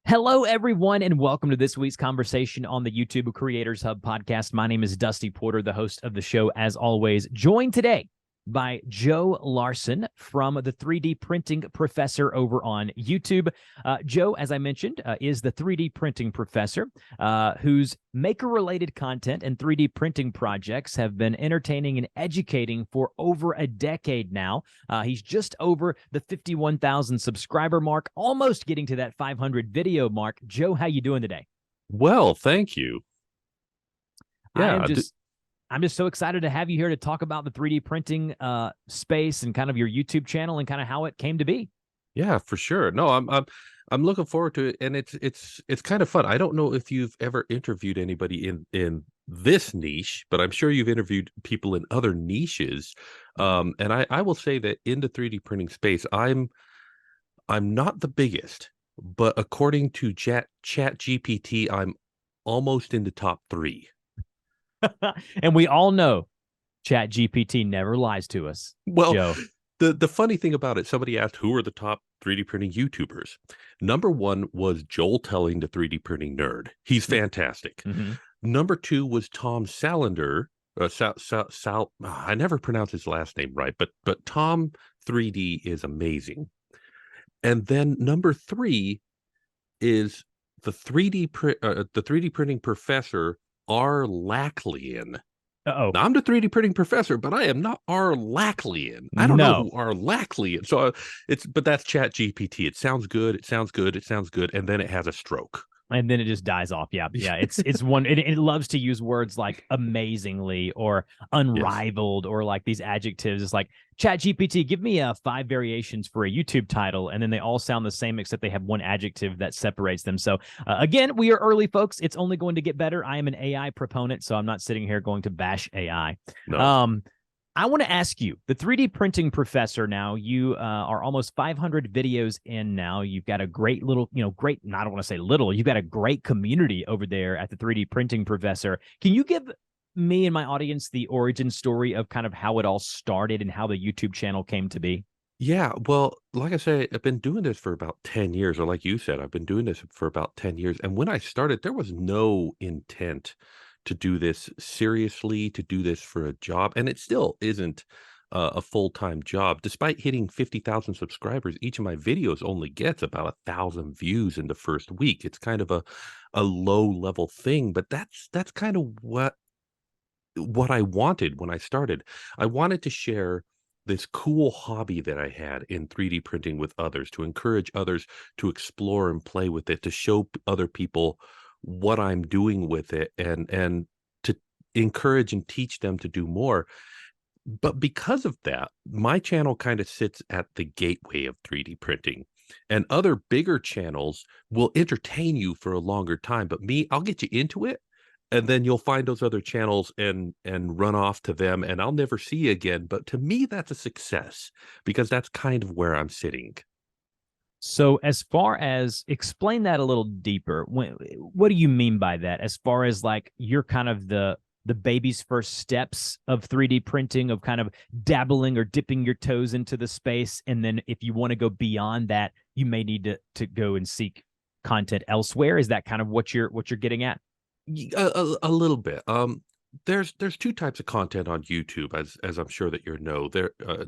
Hello, everyone, and welcome to this week's conversation on the YouTube Creators Hub podcast. My name is Dusty Porter, the host of the show, as always, joined today by Joe Larson from the 3D Printing Professor over on YouTube. Joe, as I mentioned, is the 3D Printing Professor, whose maker-related content and 3D printing projects have been entertaining and educating for over a decade now. He's just over the 51,000 subscriber mark, almost getting to that 500 video mark. Joe, how you doing today? Well, thank you. Yeah, I'm just so excited to have you here to talk about the 3D printing space and kind of your YouTube channel and kind of how it came to be. Yeah, for sure. No, I'm looking forward to it, and it's kind of fun. I don't know if you've ever interviewed anybody in this niche, but I'm sure you've interviewed people in other niches. And I will say that in the 3D printing space, I'm not the biggest, but according to Chat GPT, I'm almost in the top 3. And we all know Chat GPT never lies to us. Well, Joe. The funny thing about it, somebody asked who are the top 3D printing YouTubers. Number 1 was Joel Telling, the 3D printing nerd. He's fantastic. Mm-hmm. Number 2 was Tom Salander. I never pronounce his last name right, but Tom 3D is amazing. And then number 3 is the 3D printing professor R. Lacklian. Uh-oh. Now, I'm the 3D printing professor, but I am not R. Lacklian. I don't know who R. Lacklian. So but that's Chat GPT. It sounds good. It sounds good. It sounds good. And then it has a stroke. And then it just dies off. Yeah. It's one. It loves to use words like amazingly or unrivaled or like these adjectives. It's like Chat GPT, give me 5 variations for a YouTube title, and then they all sound the same except they have one adjective that separates them. So again, we are early, folks. It's only going to get better. I am an AI proponent, so I'm not sitting here going to bash AI. No. I want to ask you, the 3D printing professor now, you are almost 500 videos in now. You've got a great little, I don't want to say little, you've got a great community over there at the 3D printing professor. Can you give me and my audience the origin story of kind of how it all started and how the YouTube channel came to be? Yeah, well, like I said, I've been doing this for about 10 years, or like you said, I've been doing this for about 10 years. And when I started, there was no intent to do this seriously, to do this for a job. And it still isn't a full-time job. Despite hitting 50,000 subscribers, each of my videos only gets about 1,000 views in the first week. It's kind of a low-level thing, but that's kind of what I wanted when I started. I wanted to share this cool hobby that I had in 3D printing with others, to encourage others to explore and play with it, to show other people what I'm doing with it, and to encourage and teach them to do more. But because of that, my channel kind of sits at the gateway of 3D printing. And other bigger channels will entertain you for a longer time. But me, I'll get you into it, and then you'll find those other channels and run off to them, and I'll never see you again. But to me, that's a success, because that's kind of where I'm sitting. So as far as, explain that a little deeper. What do you mean by that? As far as like you're kind of the baby's first steps of 3D printing, of kind of dabbling or dipping your toes into the space, and then if you want to go beyond that, you may need to go and seek content elsewhere. Is that kind of what you're getting at? A little bit. There's 2 types of content on YouTube, as I'm sure that you know.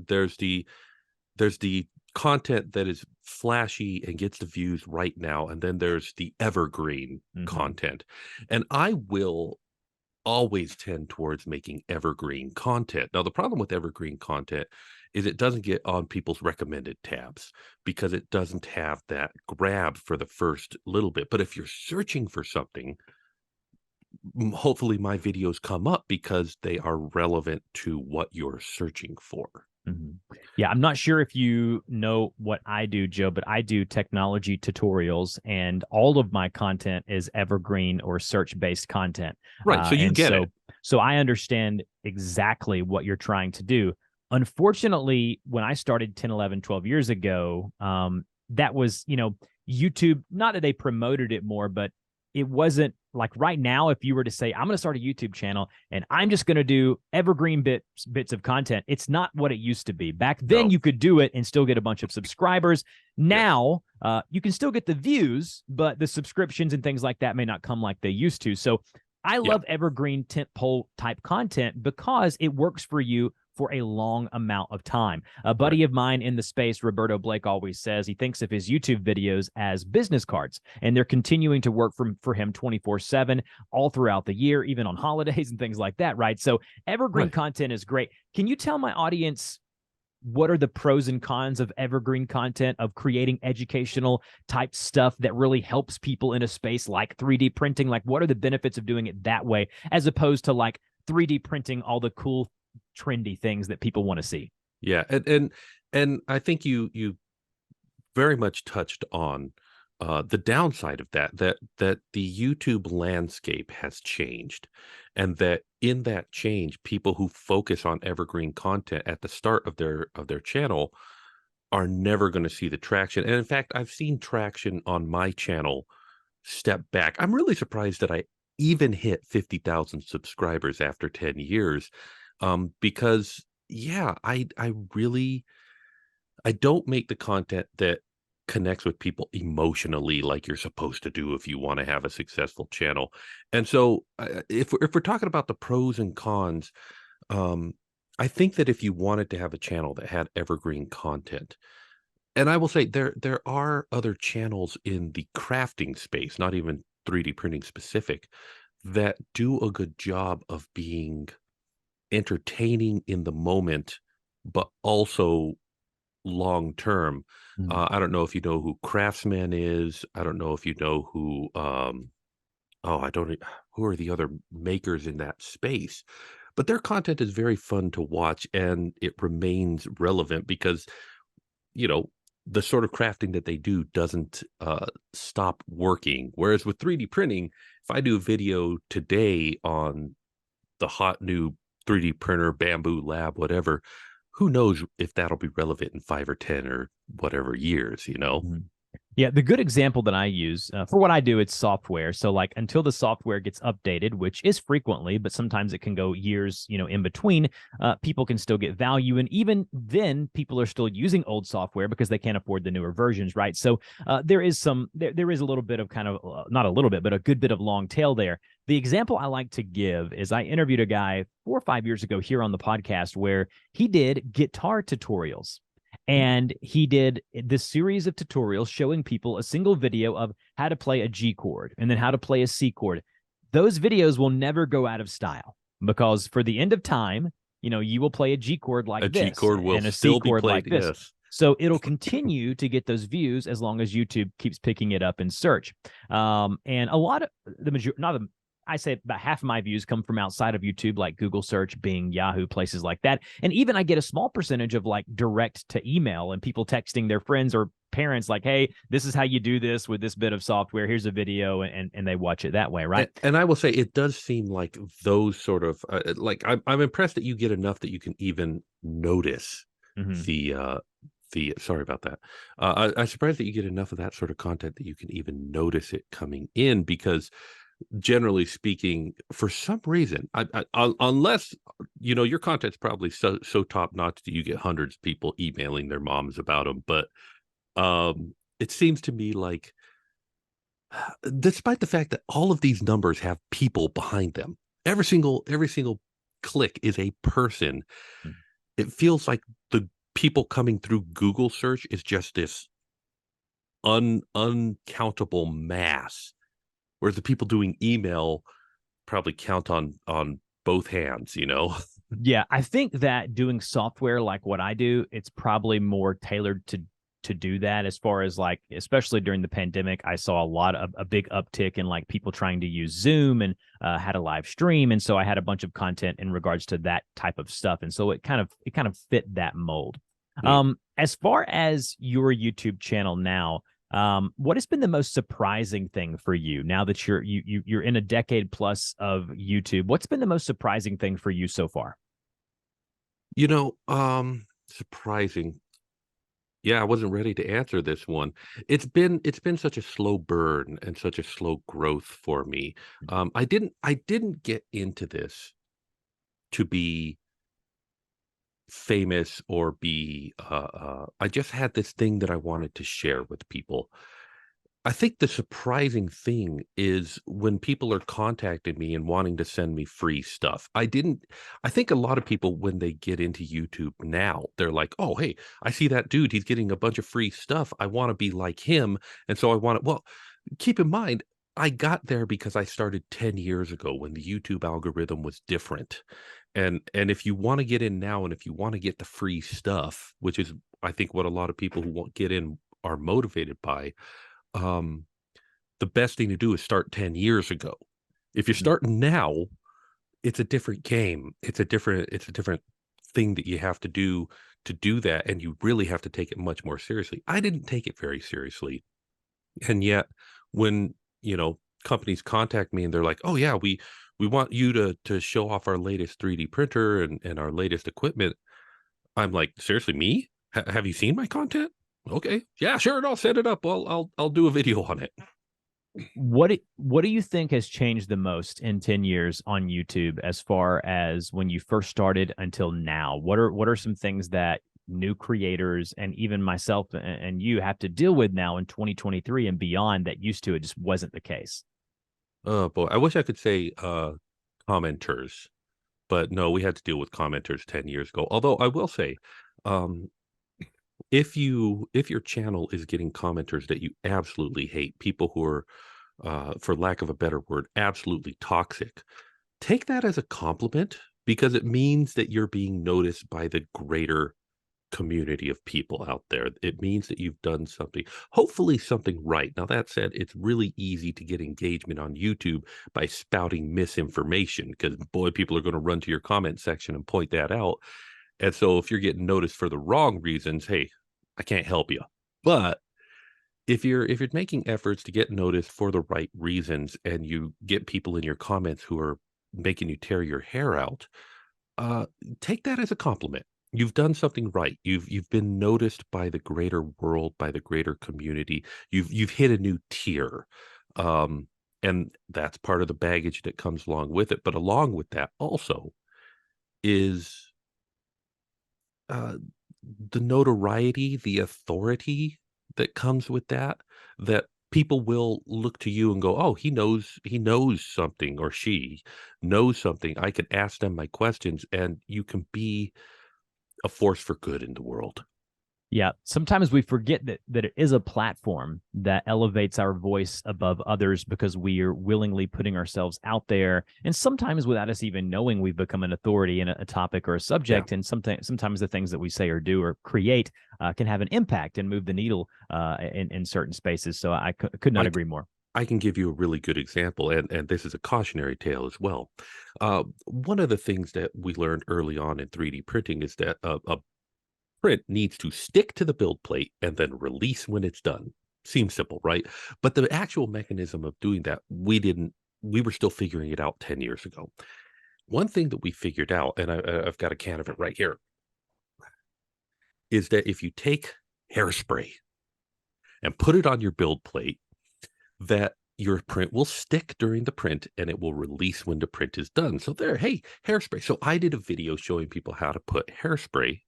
There's the content that is flashy and gets the views right now, and then there's the evergreen content. And I will always tend towards making evergreen content. Now, the problem with evergreen content is it doesn't get on people's recommended tabs, because it doesn't have that grab for the first little bit. But if you're searching for something, hopefully my videos come up because they are relevant to what you're searching for. Yeah, I'm not sure if you know what I do, Joe, but I do technology tutorials, and all of my content is evergreen or search-based content. Right, so you get it. So I understand exactly what you're trying to do. Unfortunately, when I started 10, 11, 12 years ago, that was, YouTube, not that they promoted it more, but it wasn't like right now, if you were to say, I'm going to start a YouTube channel and I'm just going to do evergreen bits of content, it's not what it used to be. Back then, No. you could do it and still get a bunch of subscribers. Yes. Now, you can still get the views, but the subscriptions and things like that may not come like they used to. So I love evergreen tentpole type content because it works for you for a long amount of time. A buddy of mine in the space, Roberto Blake, always says he thinks of his YouTube videos as business cards, and they're continuing to work for him 24/7 all throughout the year, even on holidays and things like that, right? So evergreen content is great. Can you tell my audience what are the pros and cons of evergreen content, of creating educational type stuff that really helps people in a space like 3D printing? Like, what are the benefits of doing it that way as opposed to like 3D printing all the cool trendy things that people want to see? Yeah, and I think you very much touched on the downside of that the YouTube landscape has changed, and that in that change, people who focus on evergreen content at the start of their channel are never going to see the traction. And in fact, I've seen traction on my channel step back. I'm really surprised that I even hit 50,000 subscribers after 10 years. Because yeah, I really, I don't make the content that connects with people emotionally like you're supposed to do if you want to have a successful channel. And so if we're talking about the pros and cons, um, I think that if you wanted to have a channel that had evergreen content, and I will say there are other channels in the crafting space, not even 3D printing specific, that do a good job of being entertaining in the moment, but also long term. I don't know if you know who Craftsman is. I don't know if you know who I don't who are the other makers in that space. But their content is very fun to watch, and it remains relevant because, you know, the sort of crafting that they do doesn't stop working. Whereas with 3D printing, if I do a video today on the hot new 3D printer, Bamboo Lab, whatever, who knows if that'll be relevant in 5 or 10 or whatever years, you know? Yeah, the good example that I use for what I do, it's software. So like until the software gets updated, which is frequently, but sometimes it can go years, in between, people can still get value. And even then, people are still using old software because they can't afford the newer versions, right? So there is there is a little bit of kind of, not a little bit, but a good bit of long tail there. The example I like to give is I interviewed a guy 4 or 5 years ago here on the podcast where he did guitar tutorials. And he did this series of tutorials showing people a single video of how to play a G chord and then how to play a C chord. Those videos will never go out of style because for the end of time, you will play a G chord like A this G chord will and a still C be chord played, like this. yes. So it'll continue to get those views as long as YouTube keeps picking it up in search. And a lot of the majority, not the I say about half of my views come from outside of YouTube, like Google search, Bing, Yahoo, places like that. And even I get a small percentage of like direct to email and people texting their friends or parents like, hey, this is how you do this with this bit of software. Here's a video. And they watch it that way, right? And I will say it does seem like those sort of, like, I'm impressed that you get enough that you can even notice sorry about that. I'm surprised that you get enough of that sort of content that you can even notice it coming in, because generally speaking, for some reason, unless your content's probably so top notch that you get hundreds of people emailing their moms about them, but it seems to me like, despite the fact that all of these numbers have people behind them, every single click is a person. It feels like the people coming through Google search is just this uncountable mass. Whereas the people doing email probably count on both hands, Yeah, I think that doing software like what I do, it's probably more tailored to do that. As far as like, especially during the pandemic, I saw a big uptick in like people trying to use Zoom and had a live stream, and so I had a bunch of content in regards to that type of stuff, and so it kind of fit that mold. As far as your YouTube channel now, what has been the most surprising thing for you now that you're in a decade plus of YouTube? What's been the most surprising thing for you so far? Surprising. Yeah, I wasn't ready to answer this one. It's been such a slow burn and such a slow growth for me. I didn't get into this to be famous or be I just had this thing that I wanted to share with people. I think the surprising thing is when people are contacting me and wanting to send me free stuff. I think a lot of people, when they get into YouTube now, they're like, oh, hey, I see that dude. He's getting a bunch of free stuff. I want to be like him. And so I want to, well, keep in mind, I got there because I started 10 years ago when the YouTube algorithm was different. And if you want to get in now and if you want to get the free stuff, which is I think what a lot of people who won't get in are motivated by, um, the best thing to do is start 10 years ago. If you're starting now, it's a different game. It's a different thing that you have to do that, and you really have to take it much more seriously. I didn't take it very seriously. And yet when, companies contact me and they're like, "Oh yeah, we want you to show off our latest 3D printer and our latest equipment." I'm like, "Seriously, me? Have you seen my content? Okay. Yeah, sure, I'll set it up. I'll do a video on it." What do you think has changed the most in 10 years on YouTube as far as when you first started until now? What are some things that new creators and even myself and you have to deal with now in 2023 and beyond that used to it just wasn't the case? Oh boy, I wish I could say commenters, but no, we had to deal with commenters 10 years ago. Although I will say, um, if your channel is getting commenters that you absolutely hate, people who are, for lack of a better word, absolutely toxic, take that as a compliment because it means that you're being noticed by the greater community of people out there. It means that you've done something, hopefully something right. Now, that said, it's really easy to get engagement on YouTube by spouting misinformation because, boy, people are going to run to your comment section and point that out. And so if you're getting noticed for the wrong reasons, hey, I can't help you. But if you're making efforts to get noticed for the right reasons and you get people in your comments who are making you tear your hair out, uh, take that as a compliment. You've done something right. You've been noticed by the greater world, by the greater community. You've hit a new tier. Um, and that's part of the baggage that comes along with it. But along with that also is uh, the notoriety, the authority that comes with that, that people will look to you and go, "Oh, he knows something or she knows something. I can ask them my questions," and you can be a force for good in the world. Yeah, sometimes we forget that it is a platform that elevates our voice above others because we are willingly putting ourselves out there, and sometimes without us even knowing, we've become an authority in a topic or a Yeah. subject. And sometimes the things that we say or do or create can have an impact and move the needle in certain spaces. So I could not I agree more. I can give you a really good example, and this is a cautionary tale as well. One of the things that we learned early on in 3D printing is that a print needs to stick to the build plate and then release when it's done. Seems simple, right? But the actual mechanism of doing that, we were still figuring it out 10 years ago. One thing that we figured out, and I've got a can of it right here, is that if you take hairspray and put it on your build plate, that your print will stick during the print and it will release when the print is done. So there, hey, hairspray. So I did a video showing people how to put hairspray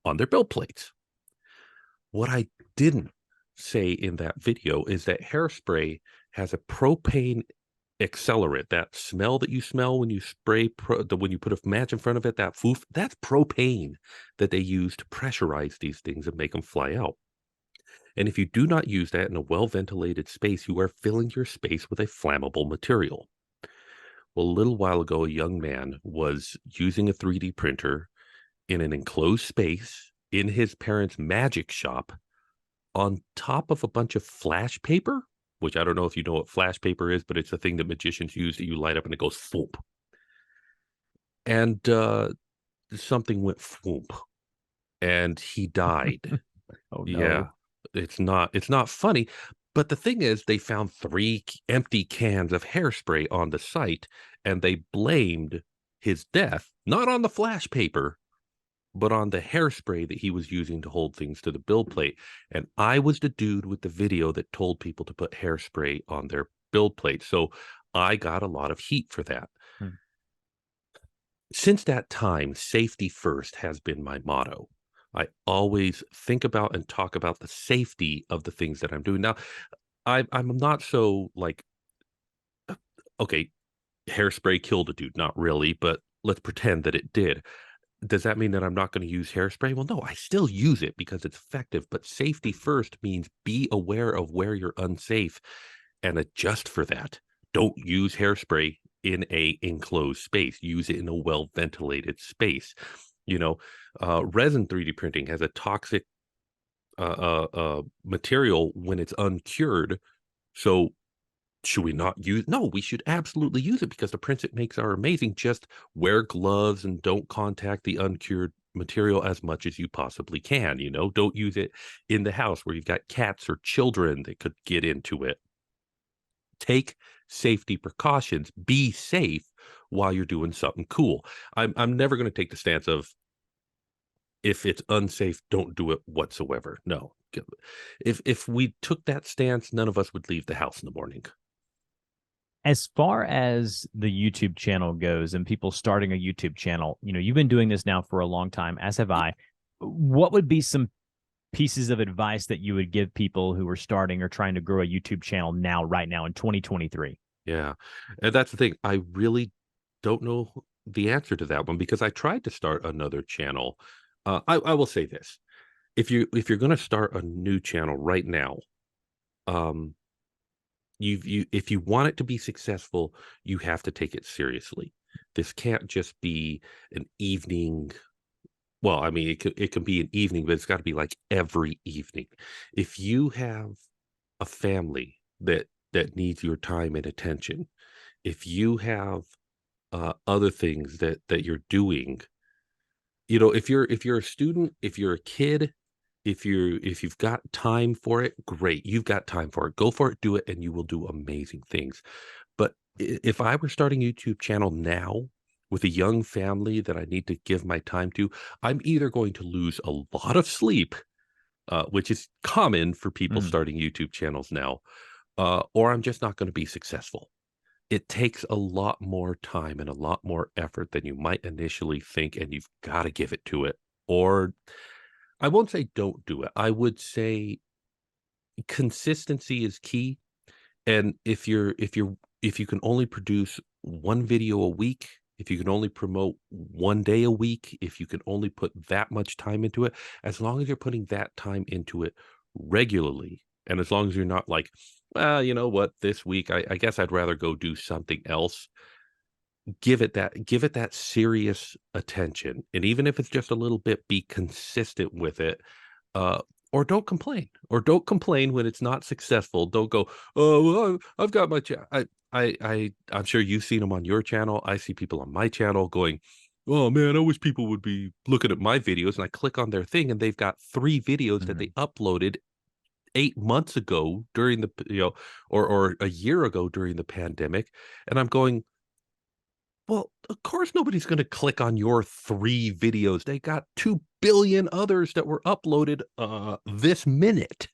on their build plates. What I didn't say in that video is that hairspray has a propane accelerant. That smell that you smell when you spray, when you put a match in front of it, that foof, that's propane that they use to pressurize these things and make them fly out. And if you do not use that in a well ventilated space, you are filling your space with a flammable material. Well, a little while ago, a young man was using a 3D printer in an enclosed space in his parents' magic shop on top of a bunch of flash paper, which I don't know if you know what flash paper is, but it's a thing that magicians use that you light up and it goes foop. And something went foop and he died. Oh Yeah, no. it's not funny, but the thing is they found 3 empty cans of hairspray on the site, and they blamed his death, not on the flash paper, but on the hairspray that he was using to hold things to the build plate. And I was the dude with the video that told people to put hairspray on their build plate. So I got a lot of heat for that. Hmm. Since that time, safety first has been my motto. I always think about and talk about the safety of the things that I'm doing. Now, I'm not so like, okay, hairspray killed a dude. Not really, but let's pretend that it did. Does that mean that I'm not going to use hairspray? Well, no, I still use it because it's effective. But safety first means be aware of where you're unsafe and adjust for that. Don't use hairspray in a enclosed space. Use it in a well ventilated space. You know, resin 3D printing has a toxic material when it's uncured. So should we not use? No, we should absolutely use it because the prints it makes are amazing. Just wear gloves and don't contact the uncured material as much as you possibly can. Don't use it in the house where you've got cats or children that could get into it. Take safety precautions. Be safe while you're doing something cool. I'm never going to take the stance of if it's unsafe, don't do it whatsoever. No. If we took that stance, none of us would leave the house in the morning. As far as the YouTube channel goes and people starting a YouTube channel, you've been doing this now for a long time, as have I. What would be some pieces of advice that you would give people who are starting or trying to grow a YouTube channel right now in 2023? Yeah. And that's the thing. I really don't know the answer to that one because I tried to start another channel. I will say this. If you're going to start a new channel right now, um, if you want it to be successful, you have to take it seriously. This can't just be an evening. Well, I mean, it can be an evening, but it's got to be like every evening. If you have a family that needs your time and attention, if you have other things that you're doing, if you're a student, if you're a kid, if you've got time for it, great. You've got time for it. Go for it, do it, and you will do amazing things. But if I were starting a YouTube channel now with a young family that I need to give my time to, I'm either going to lose a lot of sleep, which is common for people Mm. starting YouTube channels now, or I'm just not going to be successful. It takes a lot more time and a lot more effort than you might initially think, and you've got to give it to it. Or I won't say don't do it. I would say consistency is key. And if you can only produce one video a week, if you can only promote one day a week, if you can only put that much time into it, as long as you're putting that time into it regularly, and as long as you're not like, well, you know what, this week I guess I'd rather go do something else. Give it that serious attention. And even if it's just a little bit, be consistent with it. Uh, or don't complain when it's not successful. Don't go, oh, well, I've got my I'm sure you've seen them on your channel. I see people on my channel going, oh man, I wish people would be looking at my videos. And I click on their thing and they've got 3 videos that they Mhm. uploaded 8 months ago during or a year ago during the pandemic. And I'm going, well, of course nobody's going to click on your 3 videos. They got 2 billion others that were uploaded this minute,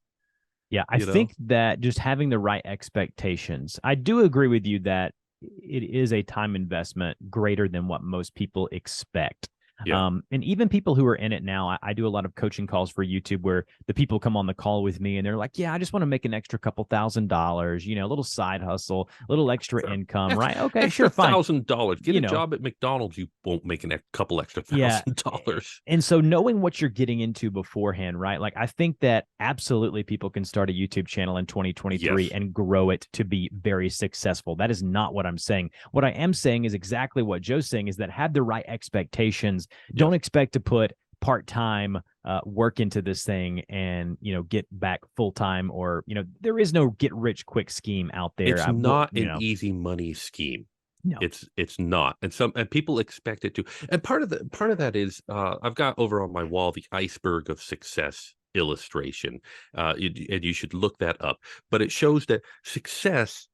Yeah, I you know? think that just having the right expectations. I do agree with you that it is a time investment greater than what most people expect. Yeah. And even people who are in it now, I do a lot of coaching calls for YouTube where the people come on the call with me and they're like, yeah, I just want to make an extra couple $1,000s, a little side hustle, a little extra income, Extra right? Okay, extra sure, fine. $1,000. Get You a know, job at McDonald's, you won't make a couple extra Yeah. $1,000. And so knowing what you're getting into beforehand, right? Like I think that absolutely people can start a YouTube channel in 2023 Yes. and grow it to be very successful. That is not what I'm saying. What I am saying is exactly what Joe's saying is that have the right expectations. Don't Yes. expect to put part-time work into this thing and, get back full-time or, there is no get rich quick scheme out there. It's I will, not an easy money scheme. no. It's not. And people expect it to. And part of that is I've got over on my wall the iceberg of success illustration. And you should look that up. But it shows that success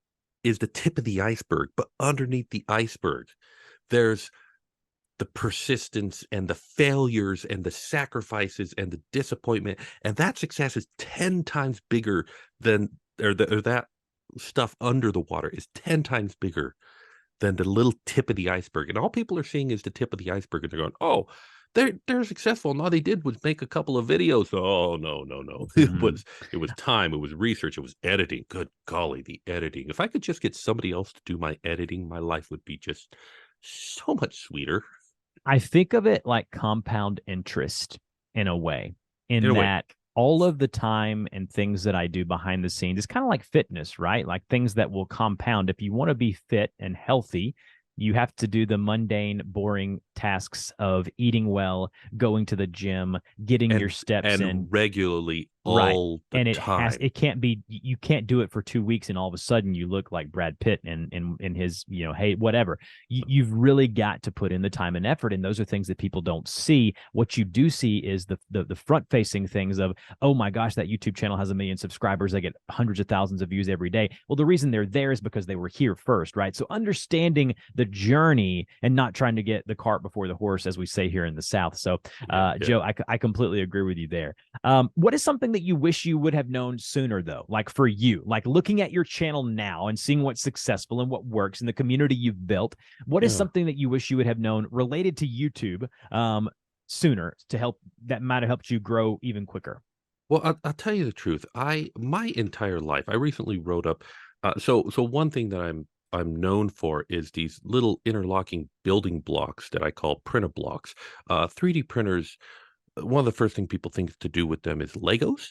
is the tip of the iceberg, but underneath the iceberg, there's the persistence and the failures and the sacrifices and the disappointment, and that success is 10 times bigger than or that stuff under the water is 10 times bigger than the little tip of the iceberg. And all people are seeing is the tip of the iceberg, and they're going, "Oh, they're successful. And all they did was make a couple of videos." Oh, no, no, no. Mhm. It was time, it was research, it was editing. Good golly, the editing. If I could just get somebody else to do my editing, my life would be just so much sweeter. I think of it like compound interest in a way, In in a way. that all of the time and things that I do behind the scenes, it's kind of like fitness, right? Like things that will compound. If you want to be fit and healthy, you have to do the mundane, boring tasks of eating well, going to the gym, getting your steps in. And regularly Right. all the And time. it can't be, you can't do it for 2 weeks and all of a sudden you look like Brad Pitt in his, hey, whatever. You've really got to put in the time and effort. And those are things that people don't see. What you do see is the front facing things of, oh my gosh, that YouTube channel has 1 million subscribers. They get hundreds of thousands of views every day. Well, the reason they're there is because they were here first, right? So understanding the journey and not trying to get the cart before the horse, as we say here in the South. So, Yeah, yeah. Joe, I completely agree with you there. What is something that you wish you would have known sooner, though? Like for you, like looking at your channel now and seeing what's successful and what works and the community you've built. What is Yeah. something that you wish you would have known related to YouTube sooner to help that might have helped you grow even quicker? Well, I'll tell you the truth. My entire life, I recently wrote up. So one thing that I'm known for is these little interlocking building blocks that I call printer blocks. 3D printers. One of the first thing people think to do with them is Legos,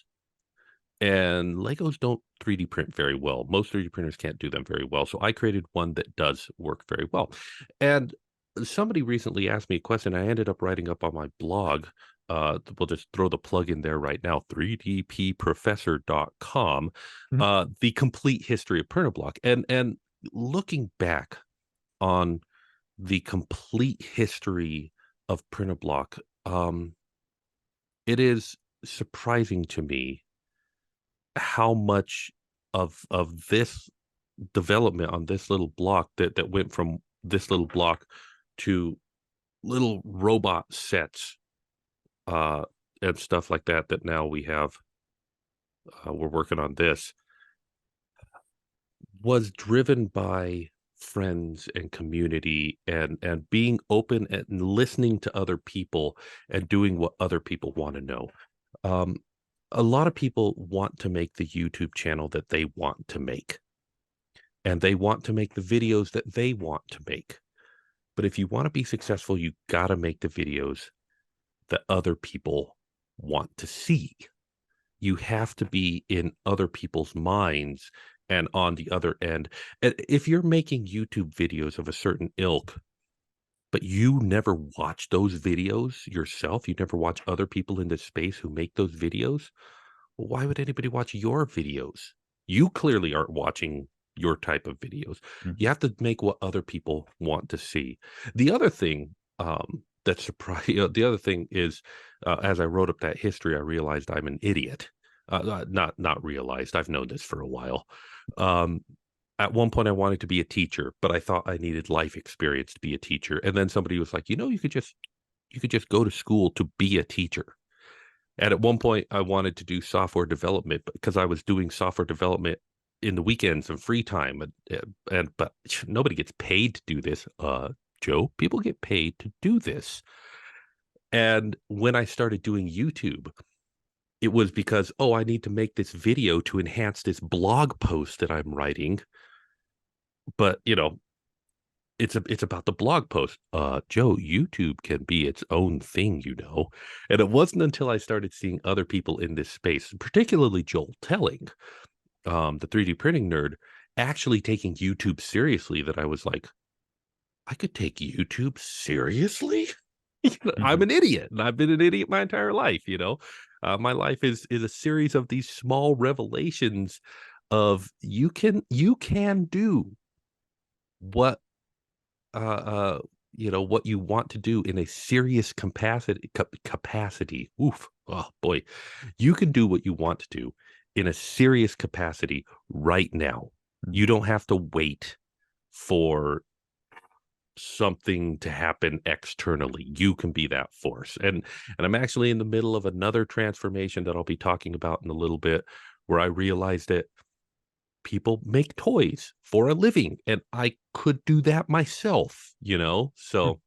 and Legos don't 3D print very well. Most 3D printers can't do them very well. So I created one that does work very well. And somebody recently asked me a question. I ended up writing up on my blog. We'll just throw the plug in there right now, 3dpprofessor.com, Mhm. the complete history of printer block. And looking back on the complete history of printer block, it is surprising to me how much of this development on this little block that went from this little block to little robot sets, uh, and stuff like that, that now we have, we're working on this, was driven by friends and community and being open and listening to other people and doing what other people wanna know. Um, a lot of people want to make the YouTube channel that they want to make, and they want to make the videos that they want to make. But if you want to be successful, you got to make the videos that other people want to see. You have to be in other people's minds and on the other end. And if you're making YouTube videos of a certain ilk, but you never watch those videos yourself, you never watch other people in this space who make those videos, well, why would anybody watch your videos? You clearly aren't watching your type of videos. You Mhm. have to make what other people want to see. The other thing, that surprised, the other thing is, as I wrote up that history, I realized I'm an idiot. Not realized. I've known this for a while. Um, at one point, I wanted to be a teacher, but I thought I needed life experience to be a teacher. And then somebody was like, you could just go to school to be a teacher. And at one point, I wanted to do software development because I was doing software development in the weekends and free time, but nobody gets paid to do this. Joe, people get paid to do this. And when I started doing YouTube, it was because, oh, I need to make this video to enhance this blog post that I'm writing. But it's about the blog post. Joe, YouTube can be its own thing, you know. And it wasn't until I started seeing other people in this space, particularly Joel Telling, the 3D printing nerd, actually taking YouTube seriously, that I was like, I could take YouTube seriously. I'm Mhm. an idiot, and I've been an idiot my entire life. My life is a series of these small revelations of you can do what uh, uh, what you want to do in a serious capacity. Oof. Oh boy. You can do what you want to do in a serious capacity right now. Mhm. You don't have to wait for something to happen externally. You can be that force. And I'm actually in the middle of another transformation that I'll be talking about in a little bit, where I realized that people make toys for a living and I could do that myself, So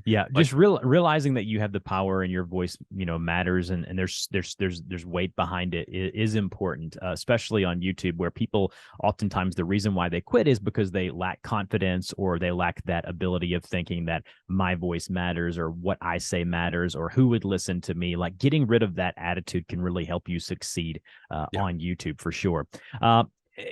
Yeah, like, just realizing that you have the power and your voice, matters, and there's weight behind it is important, especially on YouTube, where people oftentimes the reason why they quit is because they lack confidence or they lack that ability of thinking that my voice matters or what I say matters or who would listen to me. Like getting rid of that attitude can really help you succeed yeah. on YouTube for sure.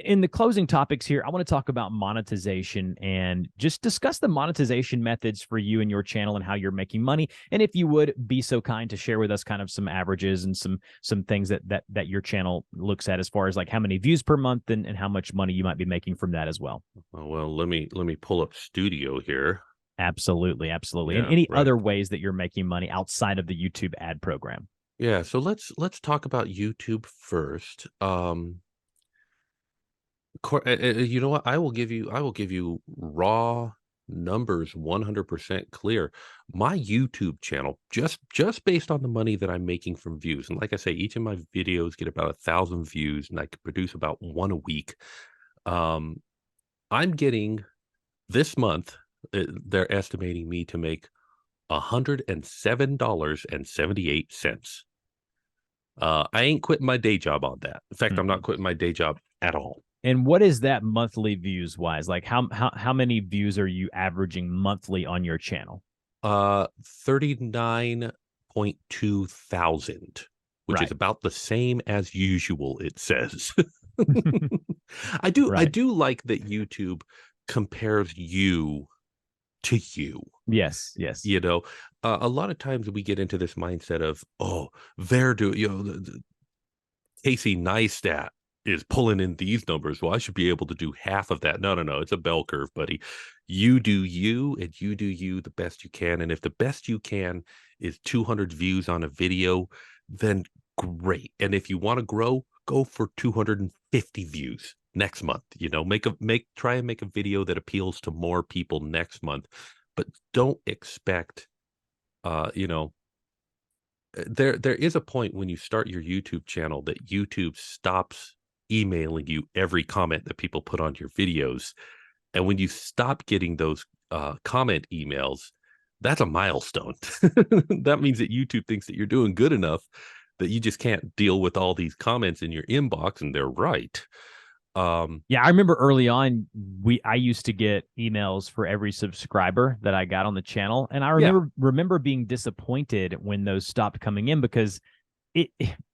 In the closing topics here, I want to talk about monetization and just discuss the monetization methods for you and your channel and how you're making money. And if you would be so kind to share with us kind of some averages and some things that your channel looks at as far as like how many views per month and how much money you might be making from that as well. Oh, well, let me pull up Studio here. Absolutely, absolutely. And Yeah, any right. other ways that you're making money outside of the YouTube ad program. Yeah, so let's talk about YouTube first. You know what? I will give you raw numbers, 100% clear. My YouTube channel, just based on the money that I'm making from views, and like I say, each of my videos get about 1,000 views, and I can produce about one a week. Um, I'm getting this month. They're estimating me to make $107.78. I ain't quitting my day job on that. In fact, I'm not quitting my day job at all. And what is that monthly views wise? Like how many views are you averaging monthly on your channel? 39.2 thousand, which is Right. about the same as usual, it says. I Right. do like that YouTube compares you to you. Yes. Yes. You know, a lot of times we get into this mindset of, oh, they're doing, Casey Neistat is pulling in these numbers. Well, I should be able to do half of that. No, no, no. It's a bell curve, buddy. You do you, and you do you the best you can. And if the best you can is 200 views on a video, then great. And if you want to grow, go for 250 views next month. Try and make a video that appeals to more people next month, but don't expect, uh, you know, there is a point when you start your YouTube channel that YouTube stops emailing you every comment that people put on your videos. And when you stop getting those comment emails, that's a milestone. That means that YouTube thinks that you're doing good enough that you just can't deal with all these comments in your inbox, and they're right. Yeah, I remember early on I used to get emails for every subscriber that I got on the channel, and I Yeah, remember being disappointed when those stopped coming in because it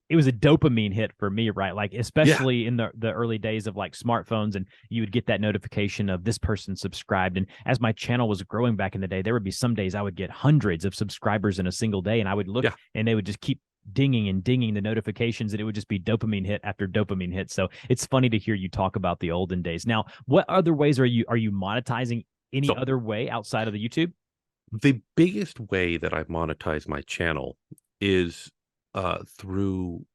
it was a dopamine hit for me, right? Like yeah, especially in the early days of like smartphones, and you would get that notification of this person subscribed. And as my channel was growing back in the day, there would be some days I would get hundreds of subscribers in a single day, and I would look yeah. and they would just keep dinging and dinging the notifications, and it would just be dopamine hit after dopamine hit. So it's funny to hear you talk about the olden days. Now, what other ways are you monetizing any So other way outside of the YouTube? the biggest way that I monetize my channel is through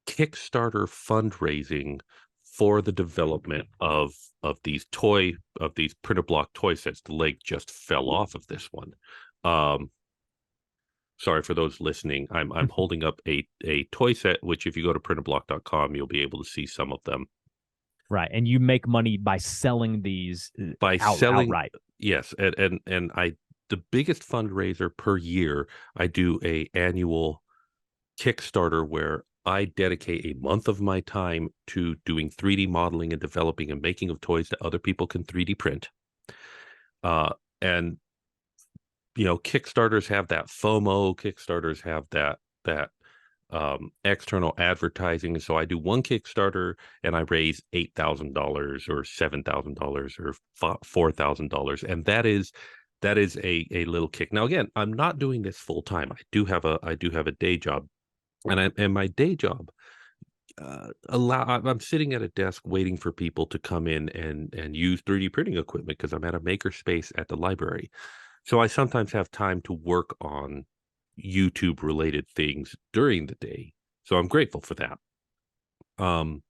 Kickstarter fundraising for the development of these printer block toy sets. The leg just fell off of this one. Um, Sorry for those listening. I'm holding up a toy set, which if you go to printerblock.com, you'll be able to see some of them. Right. And you make money by selling these By selling, outright. yes, and I the biggest fundraiser per year, I do a annual Kickstarter where I dedicate a month of my time to doing 3D modeling and developing and making of toys that other people can 3D print. And Kickstarters have that FOMO. Kickstarters have that external advertising. So I do one Kickstarter and I raise $8,000 or $7,000 or $4,000, and that is a little kick. Now again, I'm not doing this full time. I do have a day job, and my day job I'm sitting at a desk waiting for people to come in and use 3D printing equipment because I'm at a maker space at the library. So I sometimes have time to work on YouTube related things during the day. So I'm grateful for that. Um,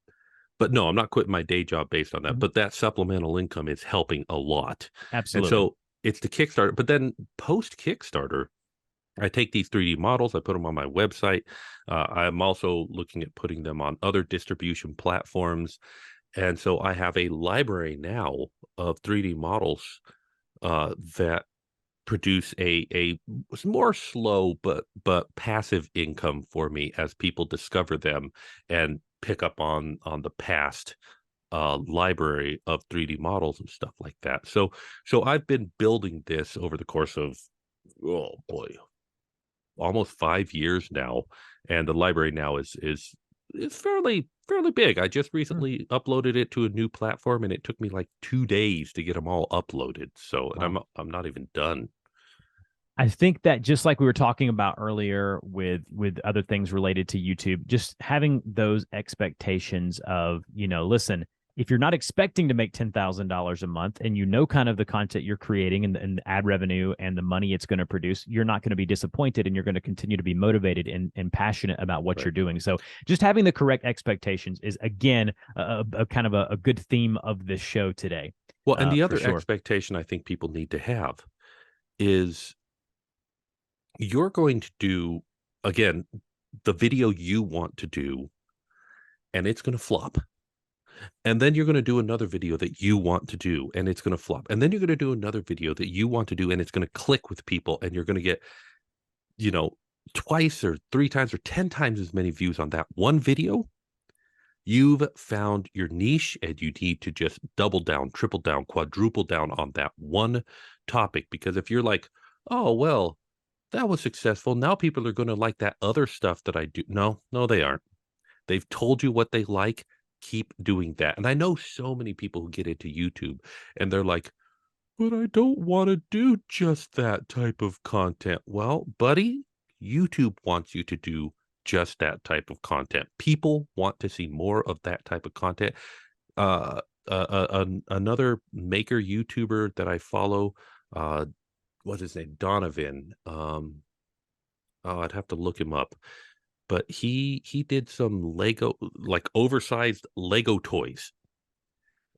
But no, I'm not quitting my day job based on that. Mhm. But that supplemental income is helping a lot. And Absolutely. so it's the Kickstarter. But then post Kickstarter, I take these 3D models, I put them on my website. I'm also looking at putting them on other distribution platforms. And so I have a library now of 3D models that produce a more slow but passive income for me as people discover them and pick up on the past library of 3D models and stuff like that. So I've been building this over the course of, oh boy, almost 5 years now, and the library now is fairly big. I just Mm. recently uploaded it to a new platform, and it took me like 2 days to get them all uploaded. So, and Wow. I'm not even done. I think that just like we were talking about earlier with other things related to YouTube, just having those expectations of, listen, if you're not expecting to make $10,000 a month and you know kind of the content you're creating and the ad revenue and the money it's going to produce, you're not going to be disappointed and you're going to continue to be motivated and passionate about what Right. you're doing. So just having the correct expectations is, again, a kind of a good theme of this show today. Well, and the For other sure. expectation I think people need to have is you're going to do, again, the video you want to do, and it's going to flop. And then you're going to do another video that you want to do, and it's going to flop. And then you're going to do another video that you want to do, and it's going to click with people, and you're going to get, you know, twice or 3 times or 10 times as many views on that one video. You've found your niche, and you need to just double down, triple down, quadruple down on that one topic. Because if you're like, oh, well, that was successful, now people are going to like that other stuff that I do. No, they aren't. They've told you what they like. Keep doing that. And I know so many people who get into YouTube and they're like, but I don't want to do just that type of content. Well, buddy, YouTube wants you to do just that type of content. People want to see more of that type of content. Another maker YouTuber that I follow, what's his name? Donovan. I'd have to look him up, but he did some Lego, like oversized Lego toys,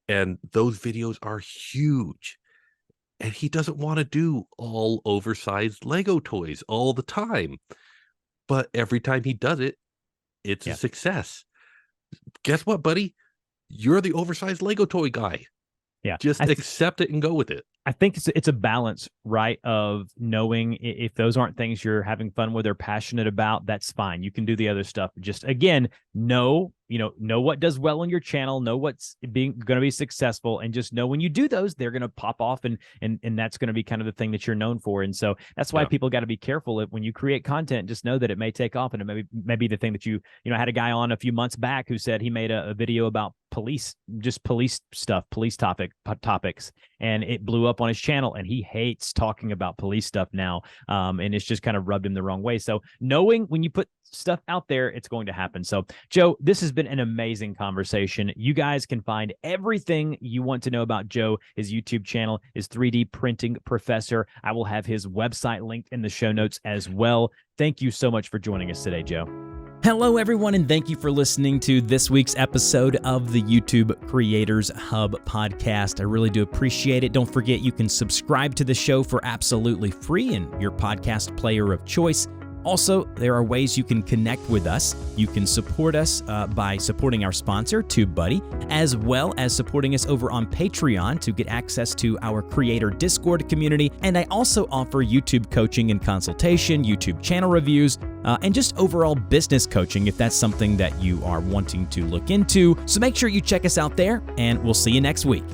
and those videos are huge. And he doesn't want to do all oversized Lego toys all the time, but every time he does it, it's a Yeah. success. Guess what, buddy? You're the oversized Lego toy guy. Yeah. Just accept it and go with it. I think it's a balance, right? Of knowing if those aren't things you're having fun with or passionate about, that's fine. You can do the other stuff. Just again, know what does well on your channel, know what's going to be successful, and just know when you do those, they're going to pop off, and that's going to be kind of the thing that you're known for. And so that's why people got to be careful when you create content. Just know that it may take off, and it may be the thing that I had a guy on a few months back who said he made a video about police stuff, police topics, and it blew up on his channel, and he hates talking about police stuff now, and it's just kind of rubbed him the wrong way. So knowing when you put stuff out there, it's going to happen. So Joe, this has been an amazing conversation. You guys can find everything you want to know about Joe. His YouTube channel is 3D Printing Professor. I will have his website linked in the show notes as well. Thank you so much for joining us today, Joe. Hello, everyone, and thank you for listening to this week's episode of the YouTube Creators Hub podcast. I really do appreciate it. Don't forget, you can subscribe to the show for absolutely free in your podcast player of choice. Also, there are ways you can connect with us. You can support us by supporting our sponsor, TubeBuddy, as well as supporting us over on Patreon to get access to our creator Discord community. And I also offer YouTube coaching and consultation, YouTube channel reviews, and just overall business coaching if that's something that you are wanting to look into. So make sure you check us out there, and we'll see you next week.